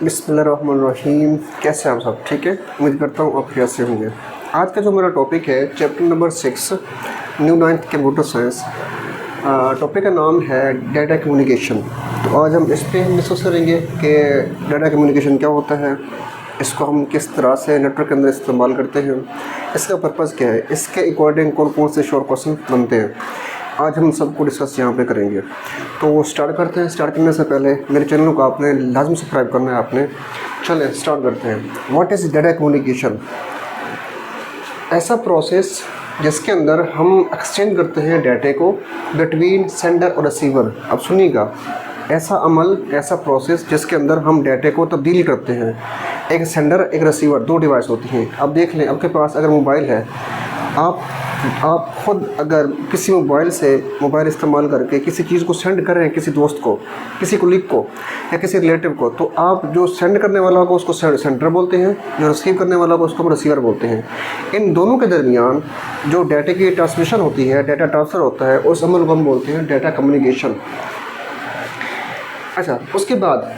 बिस्मिल्लाहिर्रहमानिर्रहीम। कैसे हैं आप सब? ठीक है, उम्मीद करता हूँ आप कैसे होंगे। आज का जो मेरा टॉपिक है chapter number 6 new 9th computer science. Topic का नाम है डाटा कम्युनिकेशन। तो आज हम इस पर डिस्कस करेंगे कि डाटा कम्युनिकेशन क्या होता है, इसको हम किस तरह से नेटवर्क के अंदर इस्तेमाल करते हैं, इसका पर्पज़ क्या है, इसके अकॉर्डिंग कौन कौन से शॉर्ट क्वेश्चन बनते हैं, आज हम सबको डिस्कस यहाँ पे करेंगे। तो स्टार्ट करते हैं। स्टार्ट करने से पहले मेरे चैनल को आपने लाजमी सब्सक्राइब करना है आपने। चलें स्टार्ट करते हैं। What is data communication? ऐसा प्रोसेस जिसके अंदर हम एक्सचेंज करते हैं डाटे को बिटवीन सेंडर और रिसीवर। अब सुनिएगा, ऐसा अमल, ऐसा प्रोसेस जिसके अंदर हम डाटे को तब्दील करते हैं। एक सेंडर एक रिसीवर, दो डिवाइस होती हैं। अब देख लें, आपके पास अगर मोबाइल है, आप खुद अगर किसी मोबाइल इस्तेमाल करके किसी चीज़ को सेंड कर रहे हैं, किसी दोस्त को, किसी कुलीग को या किसी रिलेटिव को, तो आप जो सेंड करने वाला होगा उसको सेंडर बोलते हैं, जो रिसीव करने वाला होगा उसको रिसीवर बोलते हैं। इन दोनों के दरमियान जो डाटा की ट्रांसमिशन होती है, डाटा ट्रांसफ़र होता है, उस अमल को हम बोलते हैं डाटा कम्युनिकेशन। अच्छा, उसके बाद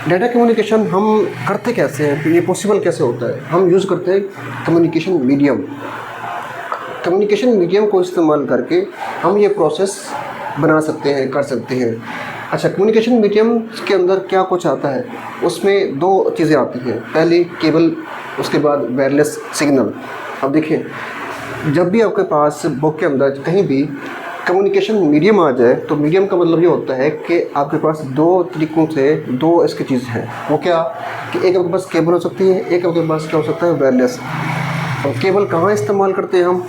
डाटा कम्युनिकेशन हम करते कैसे हैं, ये पॉसिबल कैसे होता है? हम यूज़ करते हैं कम्युनिकेशन मीडियम को इस्तेमाल करके हम ये प्रोसेस बना सकते हैं, कर सकते हैं। अच्छा, कम्युनिकेशन मीडियम के अंदर क्या कुछ आता है? उसमें दो चीज़ें आती हैं। पहली केबल, उसके बाद वायरलेस सिग्नल। अब देखिए, जब भी आपके पास बुक के अंदर कहीं भी कम्युनिकेशन मीडियम आ जाए, तो मीडियम का मतलब ये होता है कि आपके पास दो तरीक़ों से दो इसकी चीज़ हैं। वो क्या कि एक आपके पास केबल हो सकती है, एक आपके पास क्या हो सकता है, वायरलेस। और केबल कहाँ इस्तेमाल करते हैं हम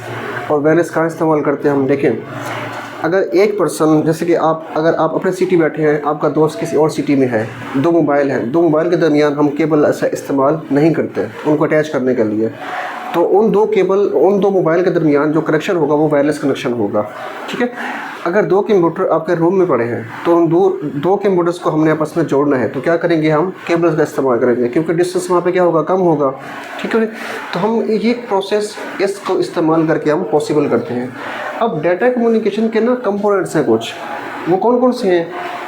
और वायरलेस कहाँ इस्तेमाल करते हैं हम? देखें, अगर एक पर्सन, जैसे कि अगर आप अपने सिटी बैठे हैं, आपका दोस्त किसी और सिटी में है, दो मोबाइल हैं, दो मोबाइल के दरमियान हम केबल ऐसा इस्तेमाल नहीं करते उनको अटैच करने के लिए। तो उन दो मोबाइल के दरमियान जो कनेक्शन होगा वो वायरलेस कनेक्शन होगा। ठीक है। अगर दो कंप्यूटर आपके रूम में पड़े हैं, तो उन दो कंप्यूटर्स को हमने आपस में जोड़ना है, तो क्या करेंगे? हम केबल्स का इस्तेमाल करेंगे, क्योंकि डिस्टेंस वहाँ पे क्या होगा, कम होगा। ठीक है। तो हम ये प्रोसेस इसको इस्तेमाल करके हम पॉसिबल करते हैं। अब डाटा कम्युनिकेशन के ना कंपोनेंट्स हैं कुछ, वो कौन कौन से हैं?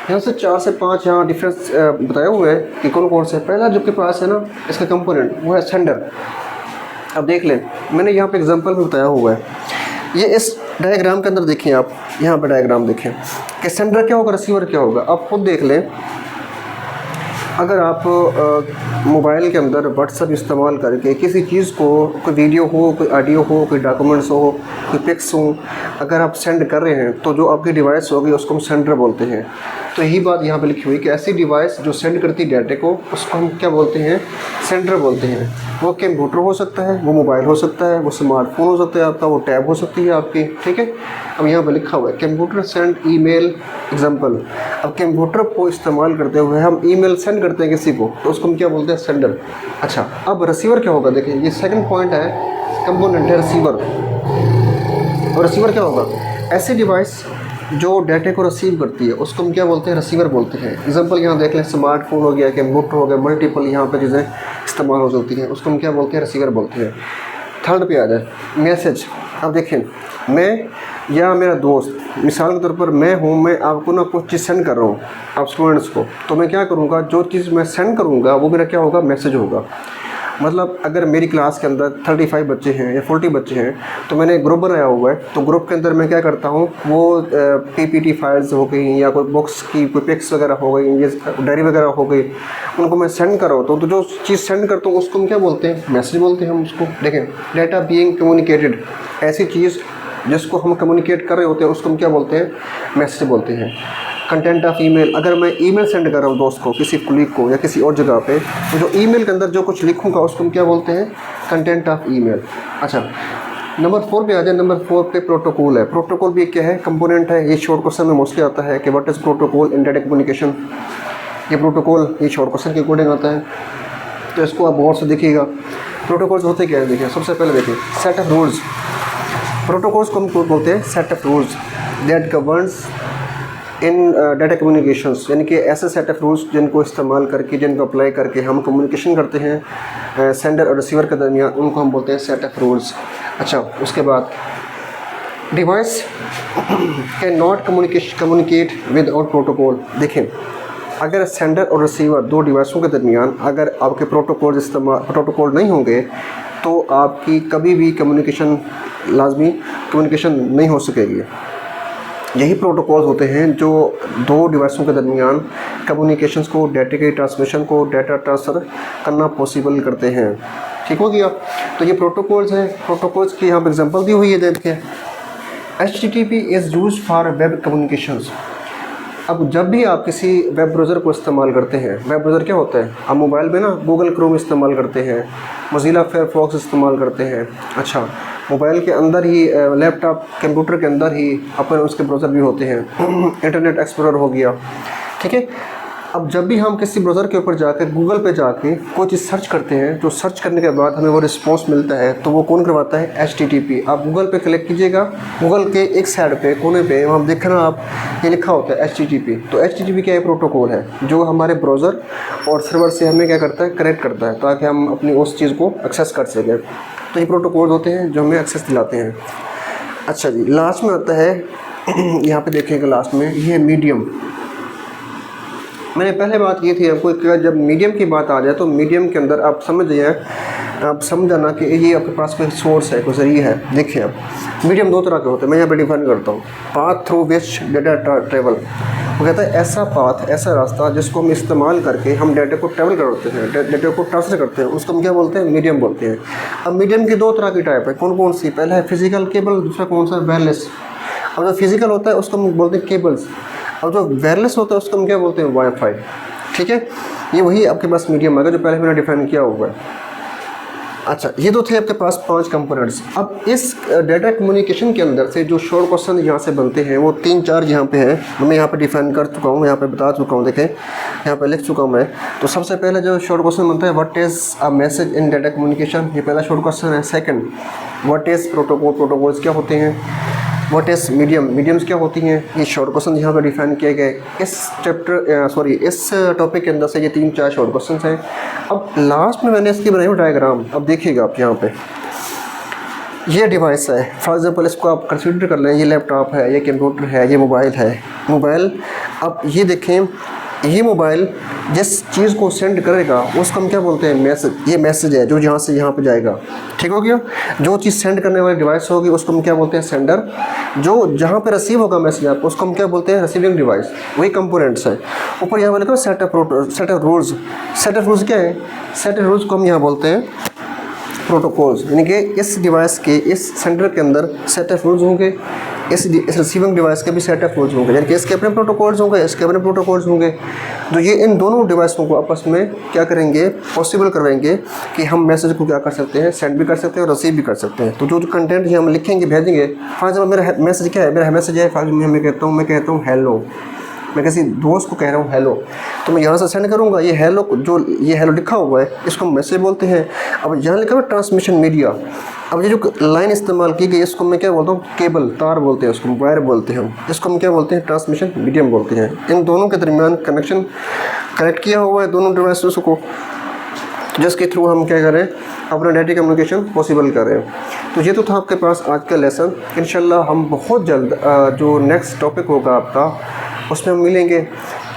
यहाँ से 4 से 5 यहाँ डिफरेंस बताया हुआ है कि कौन कौन से। पहला जो के पास है ना इसका कंपोनेंट, वो है सेंडर। अब देख लें, मैंने यहाँ पे एग्जांपल में बताया हुआ है। ये इस डायग्राम के अंदर देखें, आप यहाँ पे डायग्राम देखें कि सेंडर क्या होगा, रिसीवर क्या होगा। आप खुद देख लें, अगर आप मोबाइल के अंदर व्हाट्सएप इस्तेमाल करके किसी चीज़ को, कोई वीडियो हो, कोई ऑडियो हो, कोई डॉक्यूमेंट्स हो, कोई पिक्स हो, अगर आप सेंड कर रहे हैं, तो जो आपकी डिवाइस होगी उसको हम सेंडर बोलते हैं। तो यही बात यहाँ पे लिखी हुई कि ऐसी डिवाइस जो सेंड करती है डाटे को, उसको हम क्या बोलते हैं? सेंडर बोलते हैं। वो कंप्यूटर हो सकता है, वो मोबाइल हो सकता है, वो स्मार्टफोन हो सकता है आपका, वो टैब हो सकती है आपकी। ठीक है। अब यहाँ पे लिखा हुआ है कंप्यूटर सेंड ईमेल एग्जाम्पल। अब कंप्यूटर को इस्तेमाल करते हुए हम ईमेल सेंड करते हैं किसी को, तो उसको हम क्या बोलते हैं? सेंडर। अच्छा, अब रिसीवर क्या होगा? देखिए, ये सेकंड पॉइंट है, कंपोनेंट है रिसीवर। और रिसीवर क्या होगा? ऐसी डिवाइस जो डाटे को रिसीव करती है उसको हम क्या बोलते हैं? रिसीवर बोलते हैं। एग्जांपल यहाँ देख लें, स्मार्टफोन हो गया, कंप्यूटर हो गया, मल्टीपल यहाँ पे चीज़ें इस्तेमाल हो सकती हैं, उसको हम क्या बोलते हैं? रिसीवर बोलते हैं। थर्ड पे आ जाए, मैसेज। अब देखें, मैं या मेरा दोस्त, मिसाल के तौर पर मैं हूँ, मैं आपको ना कुछ चीज़ सेंड कर रहा हूँ, आप स्टूडेंट्स को, तो मैं क्या करूँगा? जो चीज़ मैं सेंड करूँगा वो मेरा क्या होगा? मैसेज होगा। मतलब अगर मेरी क्लास के अंदर 35 बच्चे हैं या 40 बच्चे हैं, तो मैंने ग्रुप बनाया हुआ है, तो ग्रुप के अंदर मैं क्या करता हूँ, वो पीपीटी फाइल्स हो गई या कोई बुक्स की कोई पिक्स वगैरह हो गई, ये डायरी वगैरह हो गई, उनको मैं सेंड कर रहा होता हूँ। तो जो चीज़ सेंड करता हूँ उसको हम क्या बोलते हैं? मैसेज बोलते हैं हम उसको। देखें, डाटा बीइंग कम्युनिकेटेड, ऐसी चीज़ जिसको हम कम्युनिकेट कर रहे होते हैं उसको हम क्या बोलते हैं? मैसेज बोलते हैं। कंटेंट ऑफ ईमेल, अगर मैं ईमेल सेंड कर रहा हूँ दोस्त को, किसी कुलीग को या किसी और जगह पे, तो जो ईमेल के अंदर जो कुछ लिखूँगा उसको हम क्या बोलते हैं? Content of email. अच्छा, नंबर 4 पे आ जाए। नंबर 4 पे प्रोटोकॉल है। प्रोटोकॉल भी क्या है? कंपोनेंट है। ये शॉर्ट क्वेश्चन में मोस्टली आता है कि what is protocol in data communication. ये प्रोटोकॉल ये शॉर्ट क्वेश्चन के अकॉर्डिंग आता है, तो इसको आप गौर से देखिएगा। प्रोटोकॉल्स होते क्या है? देखिए, सबसे पहले देखिए, सेट ऑफ रूल्स। प्रोटोकॉल्स को हम बोलते हैं set of rules that governs in data communications, यानी कि ऐसे सेट ऑफ रूल्स जिनको इस्तेमाल करके, जिनको अप्लाई करके हम कम्युनिकेशन करते हैं सेंडर और रिसीवर के दरमियान, उनको हम बोलते हैं सेट ऑफ रूल्स। अच्छा, उसके बाद device can not communicate with out protocol. देखें, अगर सेंडर और रिसीवर दो डिवाइसों के दरमियान अगर आपके प्रोटोकॉल नहीं होंगे तो आपकी कभी भी लाजमी कम्युनिकेशन नहीं हो सकेगी। यही प्रोटोकॉल होते हैं जो दो डिवाइसों के दरमियान कम्युनिकेशंस को, डाटा के ट्रांसमिशन को, डाटा ट्रांसफ़र करना पॉसिबल करते हैं। ठीक हो गया। तो ये प्रोटोकॉल्स हैं। प्रोटोकॉल्स की यहाँ पर एग्जांपल दी हुई है, देखिए HTTP is use for web communications. अब जब भी आप किसी वेब ब्राउज़र को इस्तेमाल करते हैं, वेब ब्राउज़र क्या होता है, आप मोबाइल में ना गूगल क्रोम इस्तेमाल करते हैं, मोज़िला फायरफॉक्स इस्तेमाल करते हैं। अच्छा, मोबाइल के अंदर ही, लैपटॉप कंप्यूटर के अंदर ही अपन उसके ब्राउज़र भी होते हैं, इंटरनेट एक्सप्लोरर हो गया। ठीक है। अब जब भी हम किसी ब्राउज़र के ऊपर जाकर गूगल पे जाके कोई चीज़ सर्च करते हैं, तो सर्च करने के बाद हमें वो रिस्पॉन्स मिलता है, तो वो कौन करवाता है, HTTP। आप गूगल पे क्लिक कीजिएगा, गूगल के एक साइड पे कोने पे वहाँ देखना आप, ये लिखा होता है HTTP। तो HTTP क्या है, प्रोटोकॉल है जो हमारे ब्राउज़र और सर्वर से हमें क्या करता है, कनेक्ट करता है, ताकि हम अपनी उस चीज़ को एक्सेस कर सकें। तो ये प्रोटोकॉल होते हैं जो हमें एक्सेस दिलाते हैं। अच्छा जी, लास्ट में आता है यहाँ पे देखिएगा, लास्ट में ये है मीडियम। मैंने पहले बात की थी आपको कि जब मीडियम की बात आ जाए तो मीडियम के अंदर आप समझ जाना कि ये आपके पास कोई सोर्स है, कोई ज़रिया है। देखिए अब मीडियम दो तरह के होते हैं, मैं यहाँ पे डिफाइन करता हूँ। Path through which data travel, वो कहता है ऐसा पाथ, ऐसा रास्ता जिसको हम इस्तेमाल करके हम डाटा को ट्रैवल करते हैं, डाटा को ट्रांसफर करते हैं, उसको हम क्या बोलते हैं, मीडियम बोलते हैं। अब मीडियम की दो तरह की टाइप है, कौन कौन सी, पहला है फिजिकल केबल, दूसरा कौन सा, वायरलेस। अब जो फिजिकल होता है उसको हम बोलते हैं केबल्स, और जो वायरलेस होता है उसको हम क्या बोलते हैं, वाईफाई। ठीक है, ये वही आपके पास मीडियम आएगा जो पहले मैंने डिफाइन किया हुआ है। अच्छा, ये तो थे आपके पास 5 कंपोनेंट्स। अब इस डाटा कम्युनिकेशन के अंदर से जो शॉर्ट क्वेश्चन यहाँ से बनते हैं वो 3-4 यहाँ पे हैं, मैं यहाँ पे डिफाइन कर चुका हूँ, यहाँ पे बता चुका हूँ, देखें यहाँ पे लिख चुका हूँ मैं। तो सबसे पहले जो शॉर्ट क्वेश्चन बनता है, what is a message in data communication, ये पहला शॉर्ट क्वेश्चन है। Second, what is protocol, protocols क्या होते हैं। व्हाट इज़ मीडियम, मीडियम्स क्या होती हैं, ये शॉर्ट क्वेश्चन यहाँ पर डिफाइन किए गए। इस टॉपिक के अंदर से ये 3-4 शॉर्ट क्वेश्चन हैं। अब लास्ट में मैंने इसकी बनाई हुई डायग्राम, अब देखिएगा आप यहाँ पे, ये डिवाइस है, फॉर एग्जांपल इसको आप कंसीडर कर लें, ये लैपटॉप है, ये कंप्यूटर है, ये मोबाइल है। मोबाइल, अब ये देखें, ये मोबाइल जिस चीज़ को सेंड करेगा उसको हम क्या बोलते हैं, मैसेज। ये मैसेज है जो यहाँ से यहाँ पे जाएगा। ठीक हो गया। जो चीज़ सेंड करने वाली डिवाइस होगी उसको हम क्या बोलते हैं, सेंडर। जो जहाँ पे रिसीव होगा मैसेज आपको उसको हम क्या बोलते हैं, रिसीविंग डिवाइस। वही कंपोनेंट्स है। ऊपर यहाँ पर लिखा set of rules. Set of rules क्या है, सेट ऑफ रूल्स को हम यहाँ बोलते हैं प्रोटोकॉल्स, यानी कि इस डिवाइस के, इस सेंडर के अंदर सेट ऑफ रूल्स होंगे, इस रिसीविंग डिवाइस के भी सेट ऑफ रूल्स होंगे, यानी कि इसके अपने प्रोटोकॉल्स होंगे, इसके अपने प्रोटोकॉल्स होंगे। तो ये इन दोनों डिवाइसों को आपस में क्या करेंगे, पॉसिबल करवाएंगे कि हम मैसेज को क्या कर सकते हैं, सेंड भी कर सकते हैं और रिसीव भी कर सकते हैं। तो जो कंटेंट ये हम लिखेंगे, भेजेंगे, फॉर एग्जाम्पल मेरा मैसेज क्या है, मेरा मैसेज है, फॉर एग्जाम्पल मैं कहता हूँ हेलो, मैं किसी दोस्त को कह रहा हूँ हेलो, तो मैं यहाँ से सेंड करूँगा ये हेलो, जो ये हेलो लिखा हुआ है इसको हम मैसेज बोलते हैं। अब यहाँ लिखा हुआ है ट्रांसमिशन मीडिया। अब ये जो लाइन इस्तेमाल की गई इसको मैं क्या बोलता हूँ, केबल, तार बोलते हैं, उसको वायर बोलते हैं, इसको हम क्या बोलते हैं, ट्रांसमिशन मीडियम बोलते हैं। इन दोनों के दरमियान कनेक्शन कनेक्ट किया हुआ है दोनों डिवाइसेस को, जिसके थ्रू हम क्या कर रहे हैं, अपना डाटा कम्युनिकेशन पॉसिबल कर रहे हैं। तो ये तो था आपके पास आज का लेसन। इंशाल्लाह हम बहुत जल्द जो नेक्स्ट टॉपिक होगा आपका उसमें हम मिलेंगे।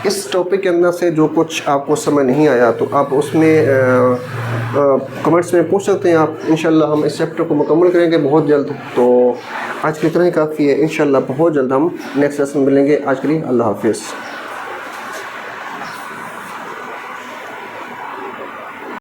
इस टॉपिक के अंदर से जो कुछ आपको समझ नहीं आया तो आप उसमें कमेंट्स में पूछ सकते हैं आप। इंशाल्लाह हम इस चैप्टर को मुकम्मल करेंगे बहुत जल्द। तो आज के इतना ही काफ़ी है। इंशाल्लाह बहुत जल्द हम नेक्स्ट लेसन मिलेंगे। आज के लिए अल्लाह हाफिज़।